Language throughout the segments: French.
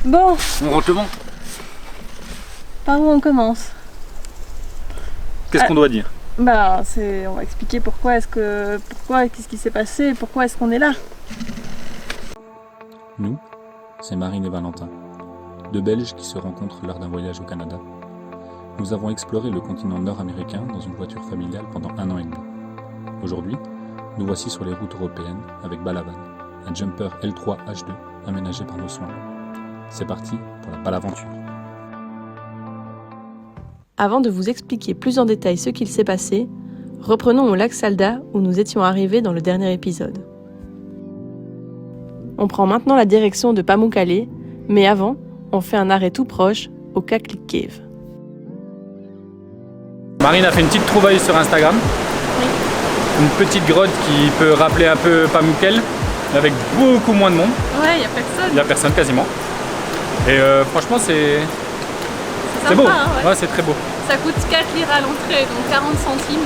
Bon. On rentre le vent. Par où on commence? Qu'est-ce qu'on doit dire? On va expliquer qu'est-ce qui s'est passé, pourquoi est-ce qu'on est là. Nous, c'est Marine et Valentin, deux Belges qui se rencontrent lors d'un voyage au Canada. Nous avons exploré le continent nord-américain dans une voiture familiale pendant 1 an et demi. Aujourd'hui, nous voici sur les routes européennes avec Balavan, un jumper L3 H2 aménagé par nos soins. C'est parti pour la Balaventure. Avant de vous expliquer plus en détail ce qu'il s'est passé, reprenons au lac Salda où nous étions arrivés dans le dernier épisode. On prend maintenant la direction de Pamukkale, mais avant, on fait un arrêt tout proche au Kakleet Cave. Marine a fait une petite trouvaille sur Instagram. Oui. Une petite grotte qui peut rappeler un peu Pamukkale, avec beaucoup moins de monde. Ouais, il n'y a personne. Il n'y a personne quasiment. Et franchement, c'est sympa, beau. Hein, ouais. Ouais, c'est très beau. Ça coûte 4 lire à l'entrée, donc 40 centimes.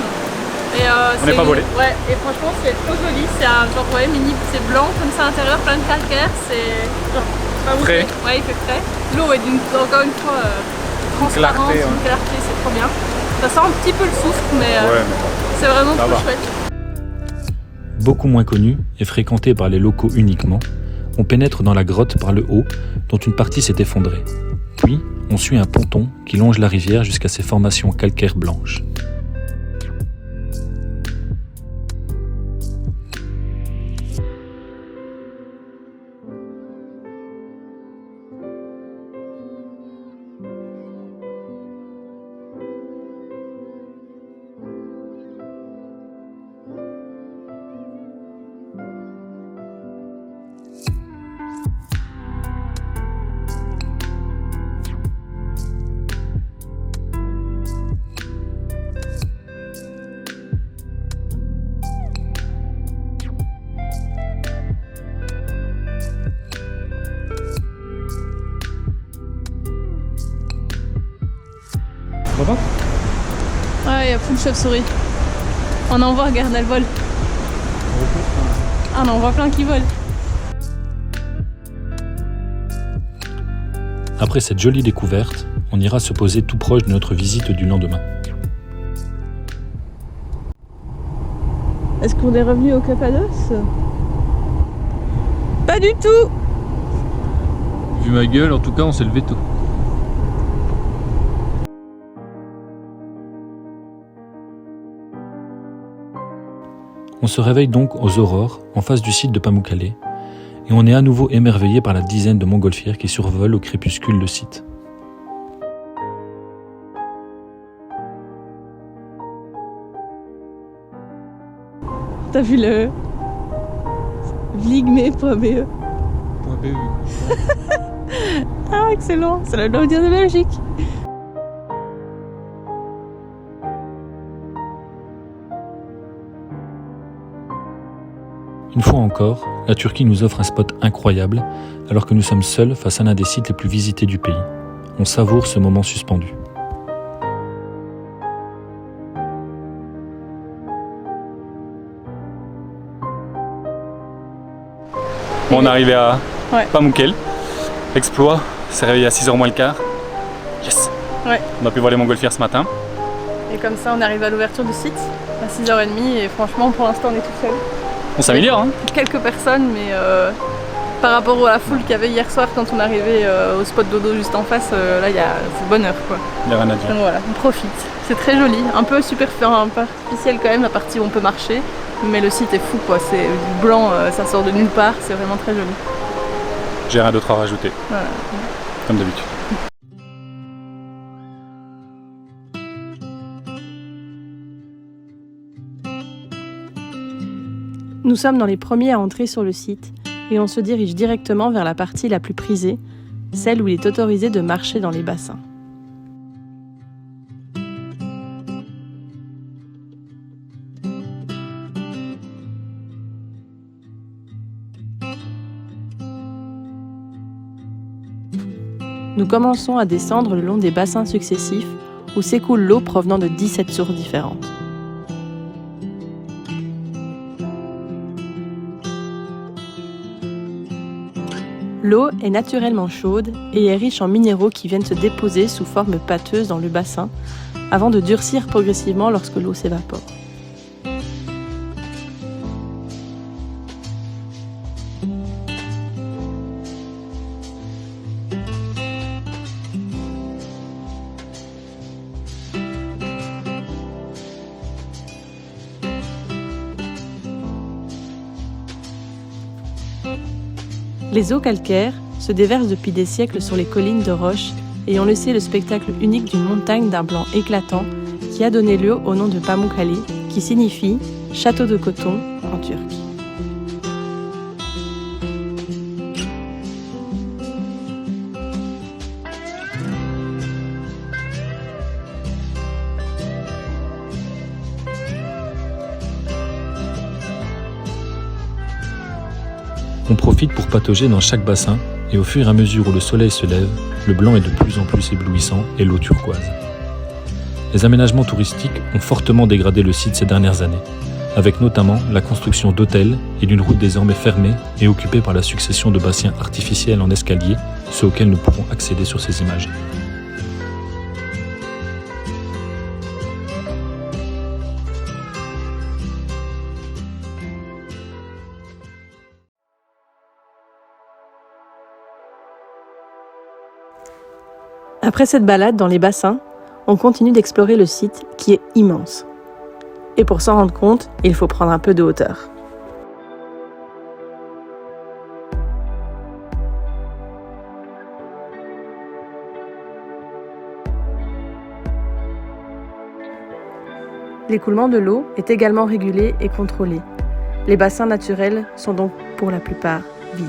Et, on n'est pas volé. Ouais, et franchement, c'est trop joli. C'est un genre, mini, c'est blanc comme ça à l'intérieur, plein de calcaire. C'est genre pas frais. Ouais, il fait frais. L'eau est encore une fois transparente, une clarté, c'est trop bien. Ça sent un petit peu le soufre, mais c'est vraiment trop chouette. Beaucoup moins connu et fréquenté par les locaux uniquement, on pénètre dans la grotte par le haut, dont une partie s'est effondrée. Puis, on suit un ponton qui longe la rivière jusqu'à ses formations calcaires blanches. Ouais, il y a full chauve-souris. On en voit, regarde, elle vole. Ah, on en voit plein qui volent. Après cette jolie découverte, on ira se poser tout proche de notre visite du lendemain. Est-ce qu'on est revenu au Cappadoce? Pas du tout. Vu ma gueule, en tout cas, on s'est levé tôt. On se réveille donc aux aurores, en face du site de Pamukkale, et on est à nouveau émerveillé par la dizaine de montgolfières qui survolent au crépuscule le site. T'as vu le vligme.be? Ah, excellent, c'est la Laudière de Belgique. Une fois encore, la Turquie nous offre un spot incroyable, alors que nous sommes seuls face à l'un des sites les plus visités du pays. On savoure ce moment suspendu. Bon, on est arrivé à Pamukkale. Exploit, s'est réveillé à 6h moins le quart. Yes. Ouais. On a pu voir les montgolfières ce matin. Et comme ça, on arrive à l'ouverture du site à 6h30 et franchement, pour l'instant, on est tout seul. On s'améliore, hein. Quelques personnes, mais par rapport à la foule qu'il y avait hier soir quand on est arrivé au spot dodo juste en face, là, c'est bonheur, quoi. Il n'y a rien à dire. Donc voilà, on profite. C'est très joli, un peu superficiel quand même, la partie où on peut marcher, mais le site est fou, quoi. C'est du blanc, ça sort de nulle part, c'est vraiment très joli. J'ai rien d'autre à rajouter, Voilà. comme d'habitude. Nous sommes dans les premiers à entrer sur le site et on se dirige directement vers la partie la plus prisée, celle où il est autorisé de marcher dans les bassins. Nous commençons à descendre le long des bassins successifs où s'écoule l'eau provenant de 17 sources différentes. L'eau est naturellement chaude et est riche en minéraux qui viennent se déposer sous forme pâteuse dans le bassin avant de durcir progressivement lorsque l'eau s'évapore. Les eaux calcaires se déversent depuis des siècles sur les collines de roches et ont laissé le spectacle unique d'une montagne d'un blanc éclatant qui a donné lieu au nom de Pamukkale, qui signifie « château de coton » en turc. On profite pour patauger dans chaque bassin et au fur et à mesure où le soleil se lève, le blanc est de plus en plus éblouissant et l'eau turquoise. Les aménagements touristiques ont fortement dégradé le site ces dernières années, avec notamment la construction d'hôtels et d'une route désormais fermée et occupée par la succession de bassins artificiels en escalier, ceux auxquels nous pouvons accéder sur ces images. Après cette balade dans les bassins, on continue d'explorer le site qui est immense. Et pour s'en rendre compte, il faut prendre un peu de hauteur. L'écoulement de l'eau est également régulé et contrôlé. Les bassins naturels sont donc pour la plupart vides.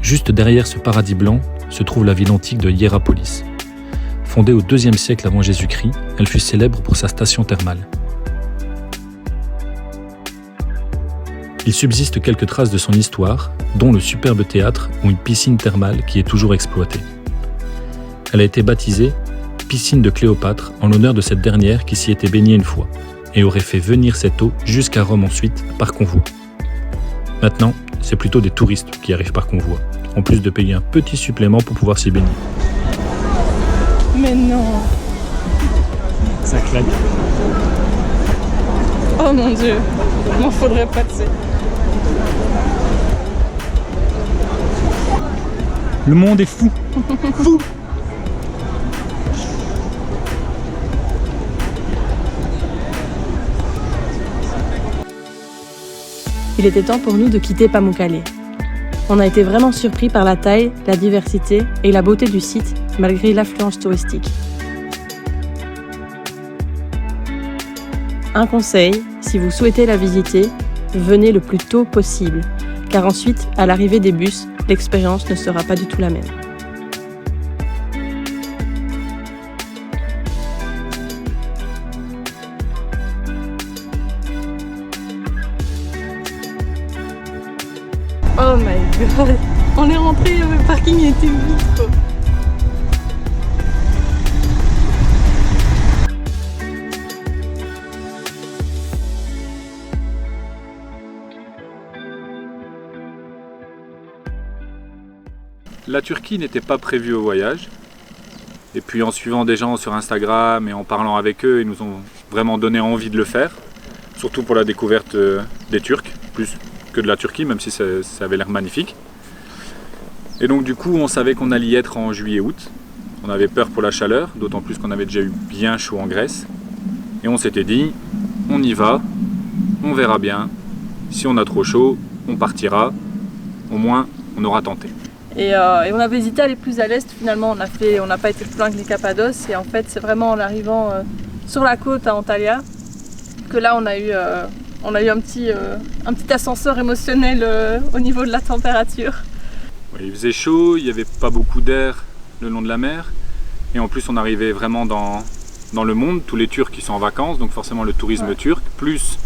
Juste derrière ce paradis blanc se trouve la ville antique de Hiérapolis. Fondée au IIe siècle avant Jésus-Christ, elle fut célèbre pour sa station thermale. Il subsiste quelques traces de son histoire, dont le superbe théâtre ou une piscine thermale qui est toujours exploitée. Elle a été baptisée piscine de Cléopâtre en l'honneur de cette dernière qui s'y était baignée une fois et aurait fait venir cette eau jusqu'à Rome ensuite par convoi. Maintenant, c'est plutôt des touristes qui arrivent par convoi, en plus de payer un petit supplément pour pouvoir s'y baigner. Mais non. Ça claque. Oh mon Dieu, m'en faudrait passer. Le monde est fou. Fou. Il était temps pour nous de quitter Pamukkale. On a été vraiment surpris par la taille, la diversité et la beauté du site, malgré l'affluence touristique. Un conseil, si vous souhaitez la visiter, venez le plus tôt possible, car ensuite, à l'arrivée des bus, l'expérience ne sera pas du tout la même. Oh my god, on est rentré, le parking était vide quoi. La Turquie n'était pas prévue au voyage. Et puis en suivant des gens sur Instagram et en parlant avec eux, ils nous ont vraiment donné envie de le faire. Surtout pour la découverte des Turcs, plus que de la Turquie, même si ça avait l'air magnifique. Et donc du coup, on savait qu'on allait y être en juillet-août. On avait peur pour la chaleur, d'autant plus qu'on avait déjà eu bien chaud en Grèce. Et on s'était dit, on y va, on verra bien. Si on a trop chaud, on partira. Au moins, on aura tenté. Et on avait hésité à aller plus à l'est, finalement on n'a pas été plus loin que les Cappadoces. Et en fait, c'est vraiment en arrivant sur la côte à Antalya que là on a eu un petit ascenseur émotionnel au niveau de la température. Ouais, il faisait chaud, il n'y avait pas beaucoup d'air le long de la mer. Et en plus, on arrivait vraiment dans le monde, tous les Turcs qui sont en vacances, donc forcément le tourisme turc, plus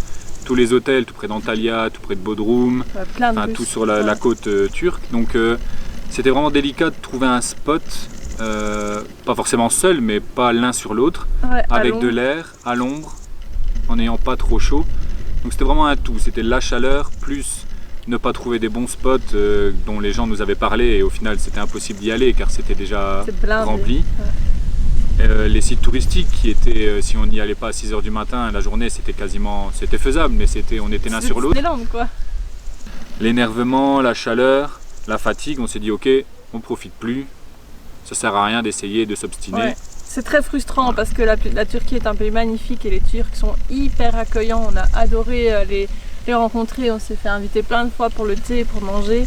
tous les hôtels tout près d'Antalya, tout près de Bodrum, tout sur la côte turque. Donc c'était vraiment délicat de trouver un spot, pas forcément seul, mais pas l'un sur l'autre, avec de l'air, à l'ombre, en n'ayant pas trop chaud. Donc c'était vraiment un tout, c'était la chaleur plus ne pas trouver des bons spots dont les gens nous avaient parlé et au final c'était impossible d'y aller car c'était déjà rempli. Ouais. Les sites touristiques qui étaient, si on n'y allait pas à 6h du matin, la journée c'était faisable, mais on était l'un sur l'autre. L'énervement, la chaleur, la fatigue, on s'est dit ok, on profite plus, ça sert à rien d'essayer de s'obstiner. Ouais. C'est très frustrant parce que la Turquie est un pays magnifique et les Turcs sont hyper accueillants. On a adoré les rencontrer, on s'est fait inviter plein de fois pour le thé, pour manger.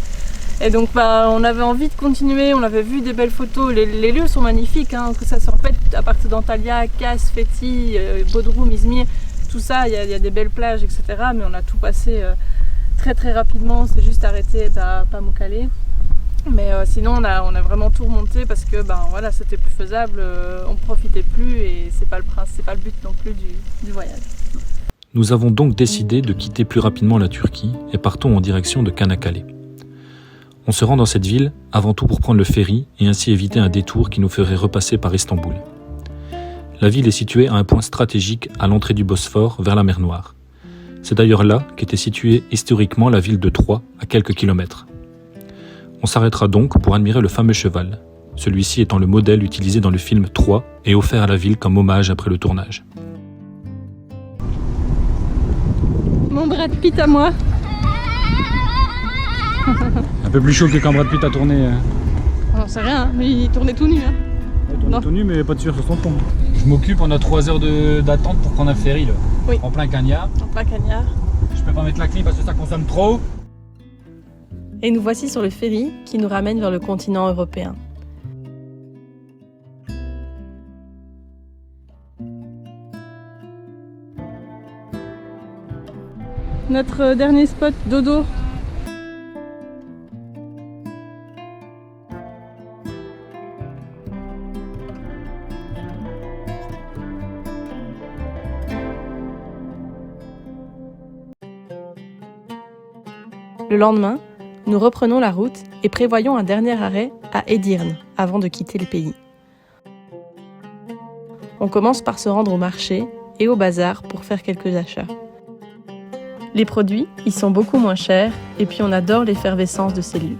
Et donc on avait envie de continuer, on avait vu des belles photos. Les lieux sont magnifiques, hein, que ça soit en fait à partir d'Antalya, Kas, Fethi, Bodrum, Izmir, tout ça, il y a des belles plages, etc. Mais on a tout passé très très rapidement, on s'est juste arrêté à Pamukkale. Mais sinon on a vraiment tout remonté parce que voilà, c'était plus faisable, on profitait plus et c'est pas le but non plus du voyage. Nous avons donc décidé de quitter plus rapidement la Turquie et partons en direction de Çanakkale. On se rend dans cette ville avant tout pour prendre le ferry et ainsi éviter un détour qui nous ferait repasser par Istanbul. La ville est située à un point stratégique à l'entrée du Bosphore vers la mer Noire. C'est d'ailleurs là qu'était située historiquement la ville de Troie à quelques kilomètres. On s'arrêtera donc pour admirer le fameux cheval, celui-ci étant le modèle utilisé dans le film Troie et offert à la ville comme hommage après le tournage. Mon Brad Pitt à moi. Un peu plus chaud que quand Brad Pitt a tourné. J'en sais rien, mais il tournait tout nu. Hein. Il tournait tout nu mais pas de sueur sur son front. Je m'occupe, on a 3 heures d'attente pour prendre un ferry là. Oui. En plein cagnard. En plein cagnard. Je peux pas mettre la clim parce que ça consomme trop. Et nous voici sur le ferry qui nous ramène vers le continent européen. Notre dernier spot, dodo. Le lendemain, nous reprenons la route et prévoyons un dernier arrêt à Edirne avant de quitter le pays. On commence par se rendre au marché et au bazar pour faire quelques achats. Les produits y sont beaucoup moins chers et puis on adore l'effervescence de ces lieux.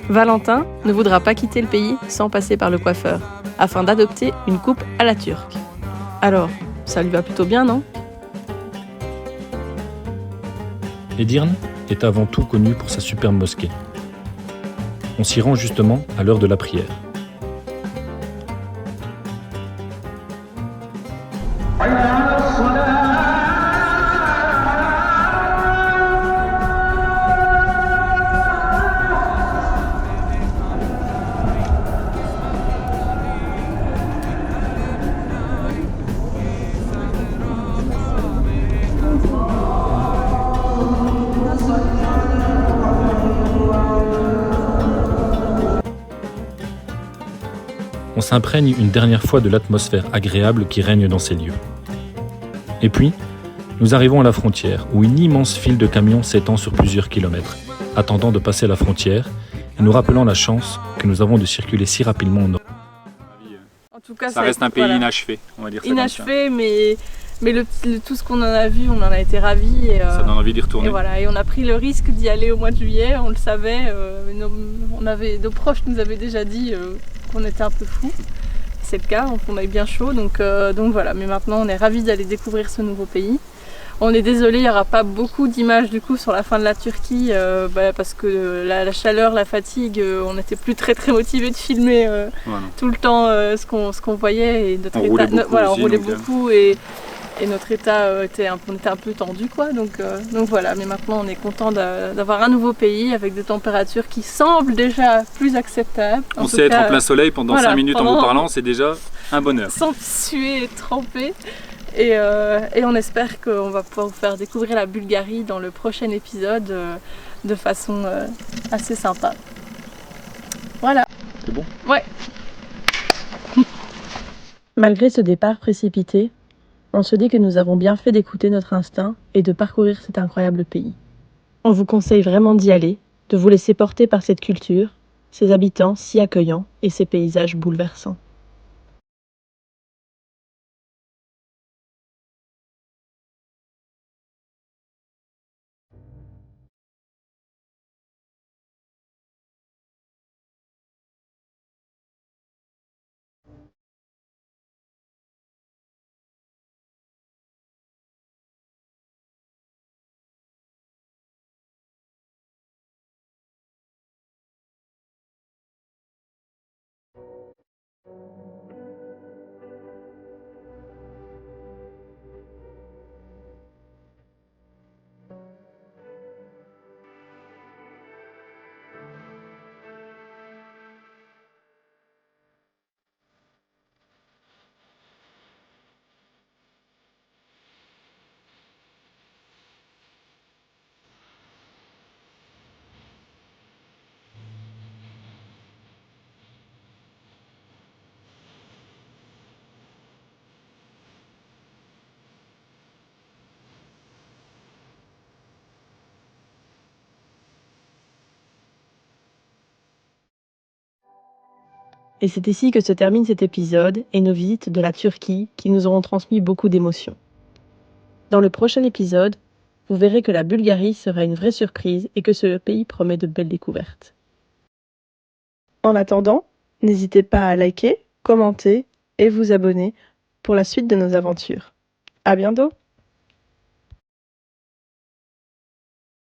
Valentin ne voudra pas quitter le pays sans passer par le coiffeur, afin d'adopter une coupe à la turque. Alors, ça lui va plutôt bien, non ? Edirne est avant tout connue pour sa superbe mosquée. On s'y rend justement à l'heure de la prière. On s'imprègne une dernière fois de l'atmosphère agréable qui règne dans ces lieux. Et puis, nous arrivons à la frontière, où une immense file de camions s'étend sur plusieurs kilomètres, attendant de passer la frontière et nous rappelant la chance que nous avons de circuler si rapidement au nord. En tout cas, ça reste un pays inachevé, on va dire ça. Inachevé, mais tout ce qu'on en a vu, on en a été ravis. Et, ça donne envie d'y retourner. Et voilà, et on a pris le risque d'y aller au mois de juillet, on le savait. Nos proches nous avaient déjà dit qu'on était un peu fous. C'est le cas, on a eu bien chaud, donc voilà. Mais maintenant, on est ravis d'aller découvrir ce nouveau pays. On est désolé, il n'y aura pas beaucoup d'images du coup sur la fin de la Turquie parce que la chaleur, la fatigue, on n'était plus très motivés de filmer tout le temps ce qu'on voyait. Et notre on roulait beaucoup et notre état on était un peu tendu quoi. Donc voilà, mais maintenant on est content d'avoir un nouveau pays avec des températures qui semblent déjà plus acceptables. On sait être en plein soleil pendant 5 minutes en vous parlant, c'est déjà un bonheur. Sans suer et tremper. Et on espère qu'on va pouvoir vous faire découvrir la Bulgarie dans le prochain épisode. de façon assez sympa. Voilà. C'est bon? Ouais. Malgré ce départ précipité, on se dit que nous avons bien fait d'écouter notre instinct et de parcourir cet incroyable pays. On vous conseille vraiment d'y aller, de vous laisser porter par cette culture, ses habitants si accueillants et ses paysages bouleversants. Et c'est ici que se termine cet épisode et nos visites de la Turquie qui nous auront transmis beaucoup d'émotions. Dans le prochain épisode, vous verrez que la Bulgarie sera une vraie surprise et que ce pays promet de belles découvertes. En attendant, n'hésitez pas à liker, commenter et vous abonner pour la suite de nos aventures. À bientôt!